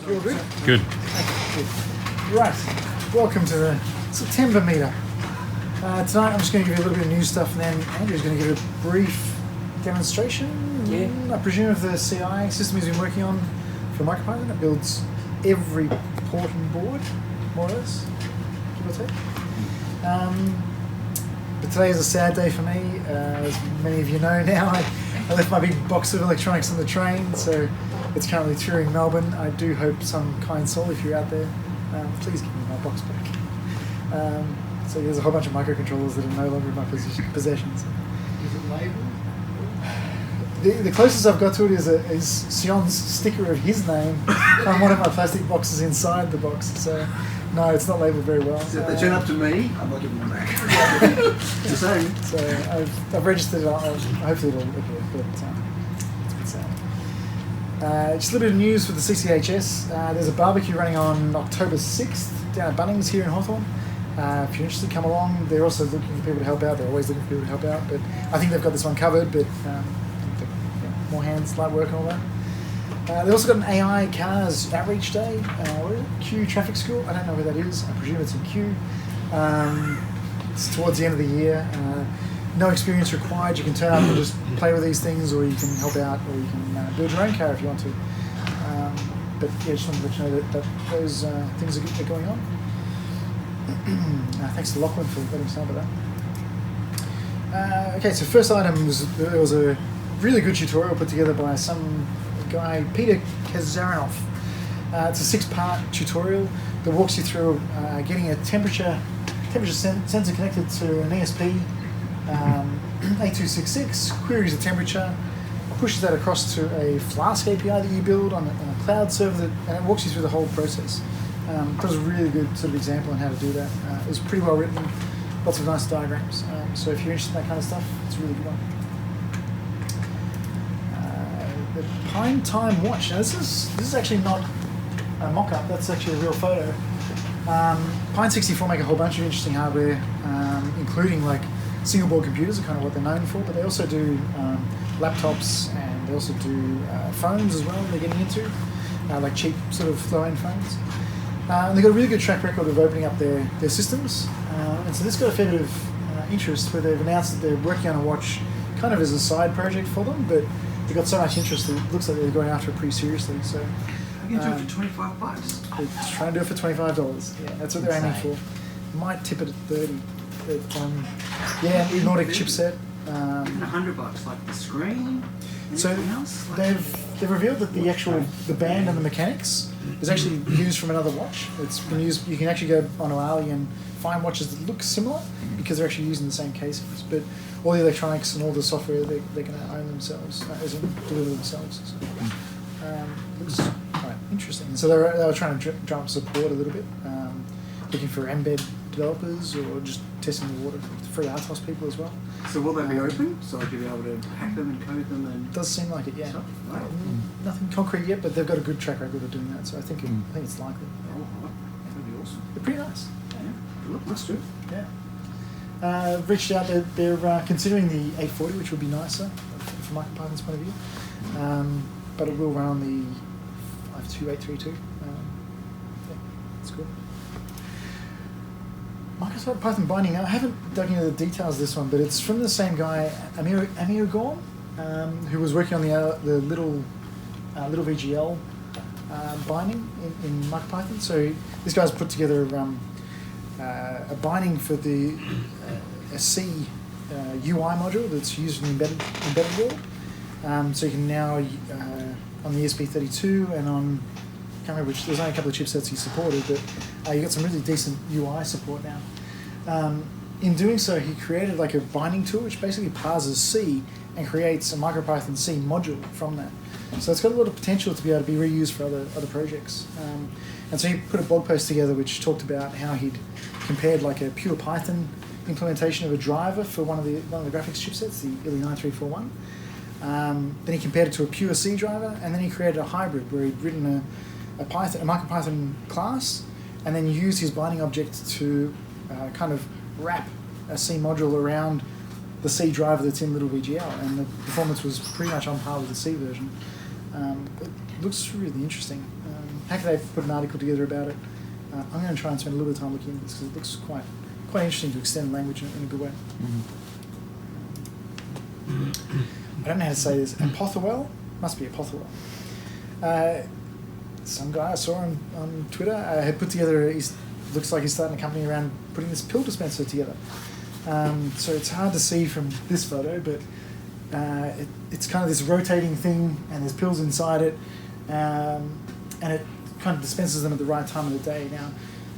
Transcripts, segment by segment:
You all good? Good. Good. Right. Welcome to the September Meetup. Tonight I'm just going to give you a little bit of news stuff, and then Andrew's going to give a brief demonstration, I presume, of the CI system he's been working on for MicroPython. It builds every port and board, more or less, give or take. But today is a sad day for me. As many of you know now, I left my big box of electronics on the train, so it's currently touring Melbourne. I do hope some kind soul, if you're out there, please give me my box back. So there's a whole bunch of microcontrollers that are no longer in my possessions. Is it labelled? The closest I've got to it is Aeons Sticker of his name on one of my plastic boxes inside the box. So no, it's not labelled very well. So if they turn up to me, I'm not giving them back. It's the same. So I've registered it. Hopefully it'll appear, but it's a bit sad. Just a little bit of news for the CCHS. There's a barbecue running on October 6th down at Bunnings here in Hawthorn. If you're interested, come along. They're also looking for people to help out. They're always looking for people to help out, but I think they've got this one covered, but more hands, light work and all that. They've also got an AI Cars Outreach Day. What is it? Q Traffic School. I don't know where that is. I presume it's in Q. It's towards the end of the year. No experience required. You can turn up and just play with these things, or you can help out, or you can build your own car if you want to. But yeah, just wanted to let you know that those things are going on. Thanks to Lachlan for letting us know about that. Okay, so first item was a really good tutorial put together by some guy, Peter Kazaranov. It's a 6-part tutorial that walks you through getting a temperature sensor connected to an ESP 8266, queries the temperature, pushes that across to a Flask API that you build on a cloud server, and it walks you through the whole process. That was a really good sort of example on how to do that. It was pretty well written, lots of nice diagrams. So if you're interested in that kind of stuff, it's a really good one. The Pine Time Watch. Now this is actually not a mock-up, that's actually a real photo. Pine 64 make a whole bunch of interesting hardware, including like single board computers are kind of what they're known for, but they also do laptops, and they also do phones as well they're getting into, like cheap sort of low-end phones. And they've got a really good track record of opening up their systems, and so this got a fair bit of interest where they've announced that they're working on a watch kind of as a side project for them, but they got so much interest that it looks like they're going after it pretty seriously. So You can do it for $25. they're trying to do it for $25. Yeah, that's what they're aiming for. Might tip it at 30. But, yeah, the Nordic chipset. And $100, like the screen. So else? they've revealed that the band and the mechanics is actually used from another watch. It's been used. You can actually go on O'Reilly and find watches that look similar because they're actually using the same casings. But all the electronics and all the software they're going to own themselves, as in deliver themselves. So, looks quite interesting. And so they were trying to drum up support a little bit, looking for embed developers or just testing the water for free RTOS people as well. So will they be open? So you'll be able to hack them and code them and... Does seem like it, yeah. So, right. Nothing concrete yet, but they've got a good track record of doing that, so I think it's likely. Oh, that'd be awesome. They're pretty nice. Yeah. Looks good. Yeah. Reached out. They're considering the 840, which would be nicer from MicroPython's point of view, but it will run on the 52832. Yeah, that's cool. MicroPython binding. Now, I haven't dug into the details of this one, but it's from the same guy, Amir Gorm, who was working on the little VGL binding in MicroPython. So this guy's put together a binding for the a C UI module that's used in the embedded world. So you can now on the ESP32 and on, I can't remember which, there's only a couple of chipsets he supported, but you got some really decent UI support now. In doing so, he created like a binding tool which basically parses C and creates a MicroPython C module from that. So it's got a lot of potential to be able to be reused for other projects. And so he put a blog post together which talked about how he'd compared like a pure Python implementation of a driver for one of the graphics chipsets, the ILI 9341. Then he compared it to a pure C driver, and then he created a hybrid where he'd written a MicroPython class, and then used his binding object to kind of wrap a C module around the C driver that's in little VGL, and the performance was pretty much on par with the C version. It looks really interesting. how can they put an article together about it? I'm going to try and spend a little bit of time looking at this because it looks quite interesting to extend language in a good way. I don't know how to say this. Apothowell? Must be Apothowell. Some guy I saw on Twitter had put together, looks like he's starting a company around putting this pill dispenser together. So it's hard to see from this photo, but it's kind of this rotating thing, and there's pills inside it, and it kind of dispenses them at the right time of the day. Now,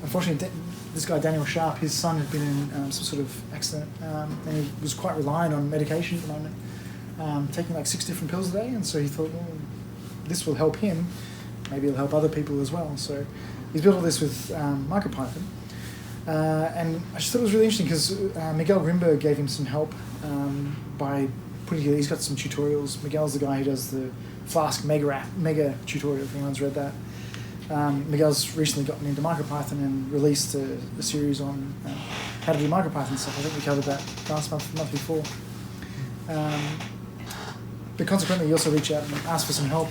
unfortunately, this guy Daniel Sharp, his son had been in some sort of accident, and he was quite reliant on medication at the moment, taking like 6 different pills a day, and so he thought, well, this will help him, maybe it'll help other people as well. So he's built all this with MicroPython, and I just thought it was really interesting because Miguel Grimberg gave him some help by putting together, he's got some tutorials. Miguel's the guy who does the Flask mega tutorial, if anyone's read that. Miguel's recently gotten into MicroPython and released a series on how to do MicroPython stuff. I think we covered that last month, the month before. But consequently, he also reached out and asked for some help,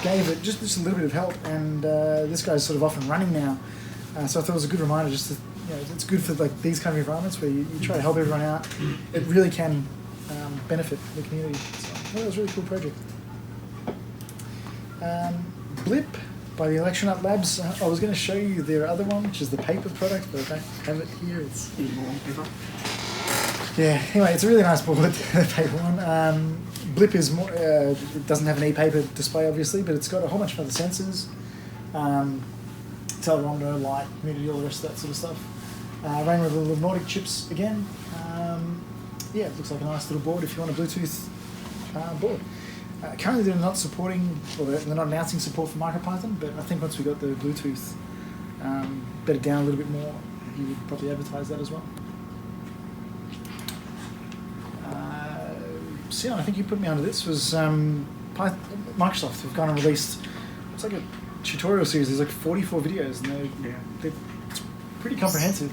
gave it just a little bit of help, and this guy's sort of off and running now. So I thought it was a good reminder just to, it's good for like these kind of environments where you try to help everyone out. It really can benefit the community. So I thought it was a really cool project. Blip by the Electronaut Labs. I was going to show you their other one, which is the paper product, but I don't have it here. It's paper. Yeah, anyway, it's a really nice board, the paper one. Blip is more, it doesn't have an e-paper display, obviously, but it's got a whole bunch of other sensors. Accelerometer, light, humidity, all the rest of that sort of stuff. Running with the little Nordic chips again. Yeah, it looks like a nice little board if you want a Bluetooth board. Currently they're not supporting, well, they're not announcing support for MicroPython, but I think once we got the Bluetooth bedded down a little bit more, you would probably advertise that as well. Sion, I think you put me onto this, was Microsoft have gone and released, it's like a tutorial series, there's like 44 videos, and it's pretty comprehensive.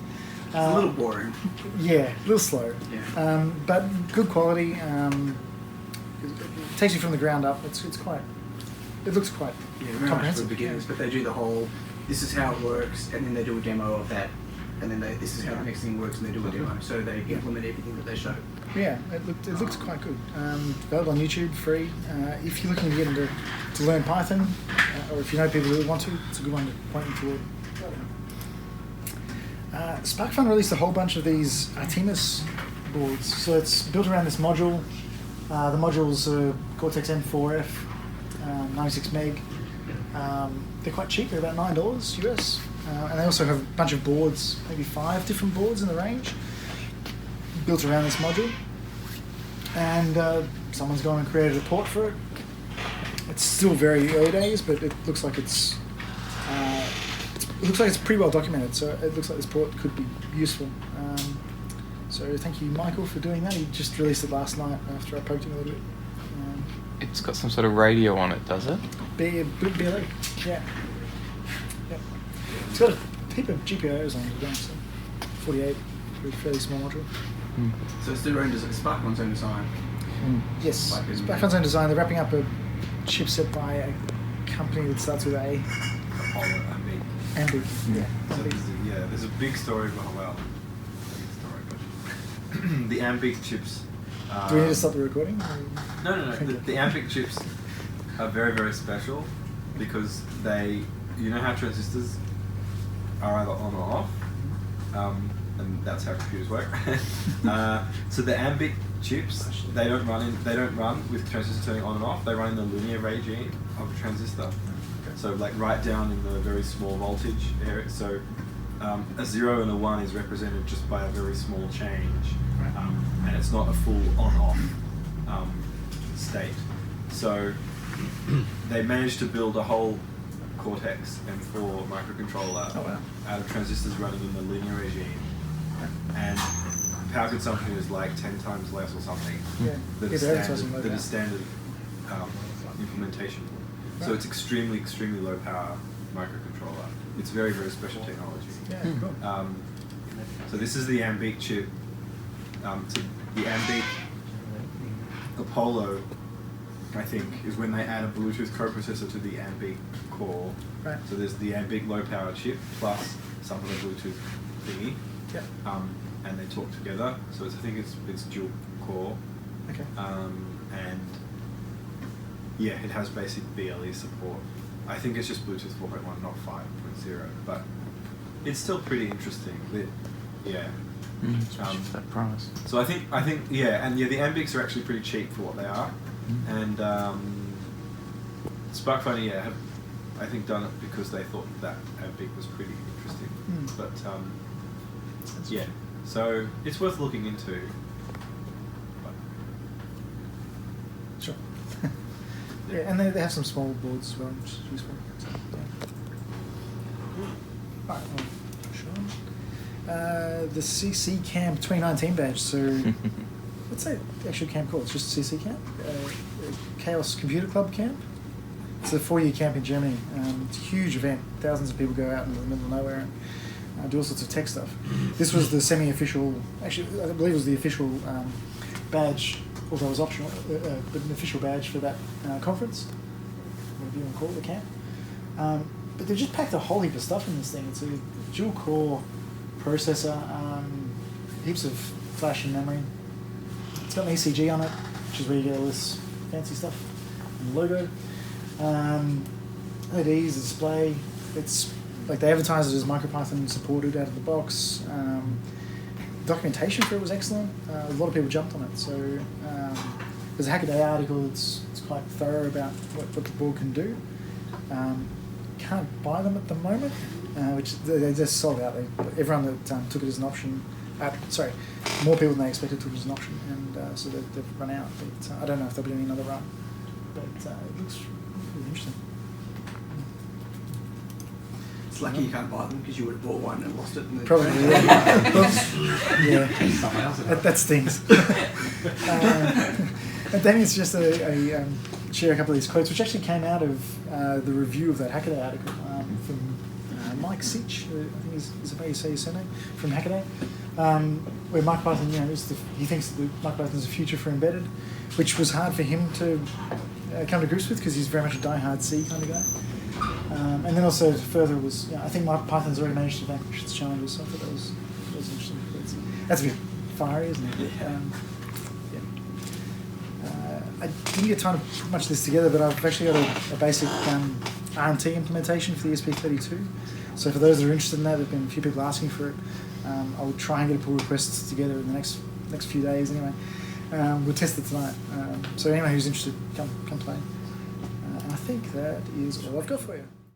It's a little boring. Yeah, a little slow. Yeah. But good quality. It takes you from the ground up. It looks quite very much for comprehensive. beginners, but they do the whole, this is how it works, and then they do a demo of that, and then this is how the next thing works, and they do a demo. So they implement everything that they show. Yeah, it looks quite good. Available on YouTube, free. If you're looking to get into to learn Python, or if you know people who want to, it's a good one to point you toward. SparkFun released a whole bunch of these Artemis boards. So it's built around this module. The module's Cortex M4F, 96 meg. They're quite cheap, they're about $9 US. And they also have a bunch of boards, maybe 5 different boards in the range, built around this module. And someone's gone and created a port for it. It's still very early days, but it looks like it's pretty well documented, so it looks like this port could be useful. So thank you, Michael, for doing that. He just released it last night after I poked him a little bit. It's got some sort of radio on it, does it? BLE, yeah. Yep. It's got a heap of GPIOs on it, so 48, fairly small module. So it's their own design, SparkFun's own design. Yes, SparkFun's own design. They're wrapping up a chipset by a company that starts with A. Ambig. Yeah. So there's a big story behind, the Ambig chips. Do we need to stop the recording? No. The Ambig chips are very, very special because you know how transistors are either on or off, and that's how computers work. So the Ambig chips, they don't run with transistors turning on and off. They run in the linear regime of a transistor. So like right down in the very small voltage area. So a 0 and a 1 is represented just by a very small change, and it's not a full on-off state. So they managed to build a whole Cortex M4 microcontroller out of transistors running in the linear regime, and power consumption is like 10 times less or something than a standard implementation. So it's extremely, extremely low power microcontroller. It's very, very special technology. Yeah, cool. So this is the Ambig chip. So the Ambig Apollo I think, is when they add a Bluetooth coprocessor to the Ambiq core. Right. So there's the Ambiq low-power chip plus some of the Bluetooth thingy. Yep. And they talk together. So I think it's dual core. Okay. And yeah, it has basic BLE support. I think it's just Bluetooth 4.1, not 5.0, but it's still pretty interesting. Yeah. Especially for that price. So I think the Ambics are actually pretty cheap for what they are, and SparkFunny have I think done it because they thought that Ambic was pretty interesting. But yeah, so it's worth looking into. Sure. Yeah, and they have some small boards as well, which is useful. So, yeah. Alright, well, sure. The CCCAN 2019 badge. So, what's that actual camp called? It's just CCCAN? Chaos Computer Club camp. It's a 4-year camp in Germany. It's a huge event. Thousands of people go out in the middle of nowhere and do all sorts of tech stuff. This was the semi-official, actually, I believe it was the official badge, although it was optional, but an official badge for that conference, whatever you want to call it, the camp. But they've just packed a whole heap of stuff in this thing. It's a dual-core processor, heaps of flash and memory. It's got an ECG on it, which is where you get all this fancy stuff, and the logo. LEDs, the display. It's like they advertise it as MicroPython supported out of the box. Documentation for it was excellent. A lot of people jumped on it. So there's a Hackaday article. It's quite thorough about what the board can do. Can't buy them at the moment, which they just sold out. Everyone that took it as an option, more people than they expected took it as an option, and so they've run out. But I don't know if there'll be another run. But it looks really interesting. It's lucky you can't buy them because you would have bought one and lost it. In the Probably, yeah. Someone else. That stings. And then it's just share a couple of these quotes, which actually came out of the review of that Hackaday article from Mike Sitch, I think is the way you say his surname, from Hackaday, where MicroPython, he thinks that MicroPython is a future for embedded, which was hard for him to come to grips with because he's very much a die-hard C kind of guy. And then also further was, I think MicroPython's already managed to vanquish its challenges, so I thought that was interesting. That's a bit fiery, isn't it? Yeah. I didn't get time to put much of this together, but I've actually got a basic RMT implementation for the ESP32. So for those that are interested in that, there have been a few people asking for it. I'll try and get a pull requests together in the next few days anyway. We'll test it tonight. So anyone who's interested, come play. And I think that is all I've got for you.